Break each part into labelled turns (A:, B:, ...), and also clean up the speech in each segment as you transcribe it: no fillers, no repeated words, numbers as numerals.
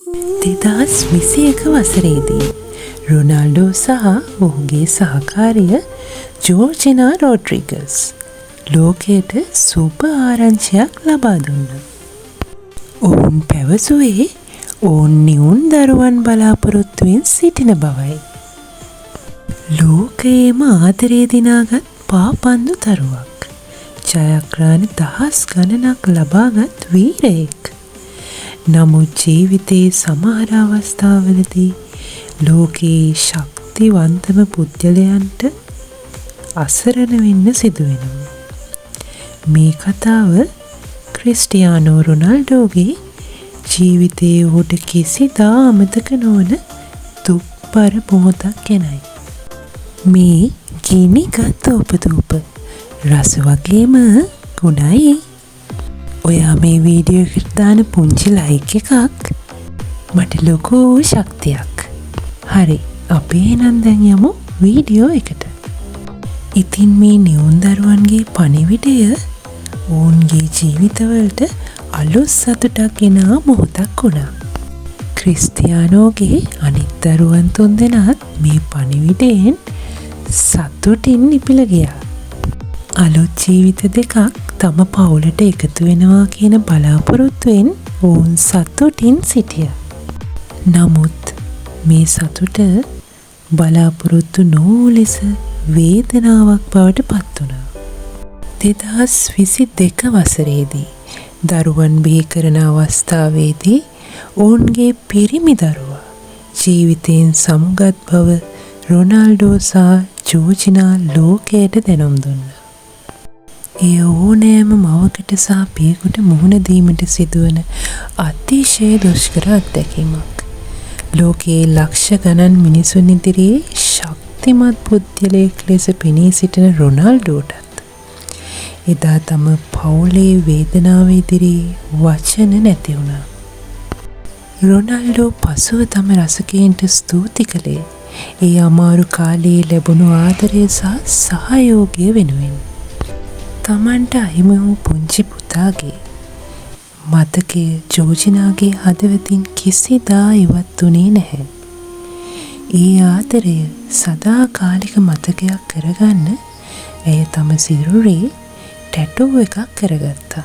A: 2021 වසරේදී රොනාල්ඩෝ සහ ඔහුගේ සහකාරිය ජෝර්ජිනා රොඩ්රිගස් ලෝකයට සුබ ආරංචියක් ලබා දුන්නා. ඔවුන් පැවසුවේ ඔවුන් නිවුන් දරුවන් බලාපොරොත්තුවෙන් සිටින බවයි. ලෝකයේම ආදරය දිනාගත් පාපන්දු තරුවක්, ජයග්‍රහණ දහස් ගණනක් ලබාගත් වීරයෙක්. නමුත් ජීවිතයේ සමහර අවස්ථාවලදී ලෝකයේ ශක්තිවන්තම පුද්ගලයන්ට අසරණ වෙන්න සිදු වෙනවා. මේ කතාව ක්‍රිස්ටියානෝ රොනාල්ඩෝගේ ජීවිතයේ ඔහුට කිසිදා අමතක නොවන දුක්බර මොහොතක් ගැනයි. මේ ගිනිගත් ඔපදූප රස වගේම ගුණයි. ඔයා මේ වීඩියෝ එකට දාන පුංචි ලයික් එකක් මට ලොකු ශක්තියක්. හරි, අපි එහෙනම් දැන් යමු වීඩියෝ එකට. ඉතින් මේ නිවුන් දරුවන්ගේ පණිවිඩය ඔවුන්ගේ ජීවිතවලට අලුත් සතුටක් ගෙන මොහොතක් වුණා. ක්‍රිස්ටියානෝගේ අනිත් දරුවන් 3 දෙනාත් මේ පණිවිඩයෙන් සතුටින් නිපිල ගියා. අලුත් ජීවිත දෙකක් තම පවුලට එකතු වෙනවා කියන බලාපොරොත්තුවෙන් ඔවුන් සතුටින් සිටියා. නමුත් මේ සතුට බලාපොරොත්තු නොවූ ලෙස වේදනාවක් බවට පත් වුණා. 2022 වසරේදී දරුවන් බිහි කරන අවස්ථාවේදී ඔවුන්ගේ පිරිමි දරුවා ජීවිතයෙන් සමුගත් බව රොනාල්ඩෝ සහ ජෝර්ජිනා ලෝකයට දැනුම් දුන්නා. එය ඕනෑම මවකට සහ පියෙකුට මුහුණ දීමට සිදුවන අතිශය දුෂ්කර අත්දැකීමක්. ලෝකයේ ලක්ෂ ගණන් මිනිසුන් ඉදිරියේ ශක්තිමත් පුද්ගලයෙක් ලෙස පෙනී සිටින රොනාල්ඩෝටත් එදා තම පවුලේ වේදනාව ඉදිරියේ වචන නැති වුණා. රොනාල්ඩෝ පසුව තම රසිකයන්ට ස්තුති කළේ ඒ අමාරු කාලයේ ලැබුණු ආදරය සහ සහයෝගය වෙනුවෙන්. තමන්ට අහිමි වූ පුංචි පුතාගේ මතකය ජෝර්ජිනාගේ හදවතින් කිසිදා ඉවත් වුණේ නැහැ. ඒ ආදරය සදාකාලික මතකයක් කරගන්න ඇය තම සිරුරේ ටැටූ එකක් කරගත්තා.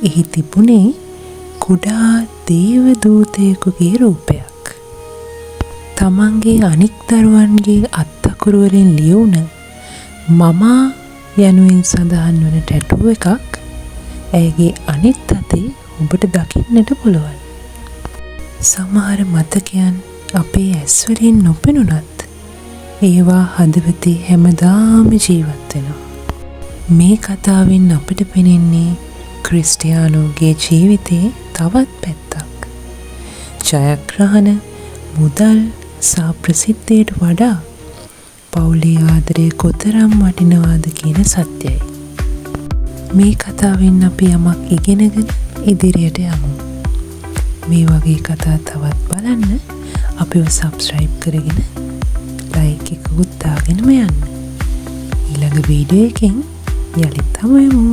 A: එහි තිබුණේ කුඩා දේව දූතයෙකුගේ රූපයක්. තමන්ගේ අනික් දරුවන්ගේ අත්අකුරු වලින් ලියුණ මමා යනුවෙන් සඳහන් වන ටැටූ එකක් ඇයගේ අනිත් අතේ ඔබට දකින්නට පුළුවන්. සමහර මතකයන් අපේ ඇස්වලින් නොපෙනුනත් ඒවා හදවතේ හැමදාම ජීවත් වෙනවා. මේ කතාවෙන් අපිට පෙනෙන්නේ ක්‍රිස්ටියානෝගේ ජීවිතේ තවත් පැත්තක්. ජයග්‍රහණ, මුදල් සහ ප්‍රසිද්ධියට වඩා පවුලේ ආදරය කොතරම් වටිනවාද කියන සත්‍යයි. මේ කතාවෙන් අපි යමක් ඉගෙනගෙන ඉදිරියට යමු. මේ වගේ කතා තවත් බලන්න අපිව සබ්ස්ක්‍රයිබ් කරගෙන ලයික් එකකුත් දාගෙනම යන්න. ඊළඟ වීඩියෝ එකෙන් යලිත් හමු.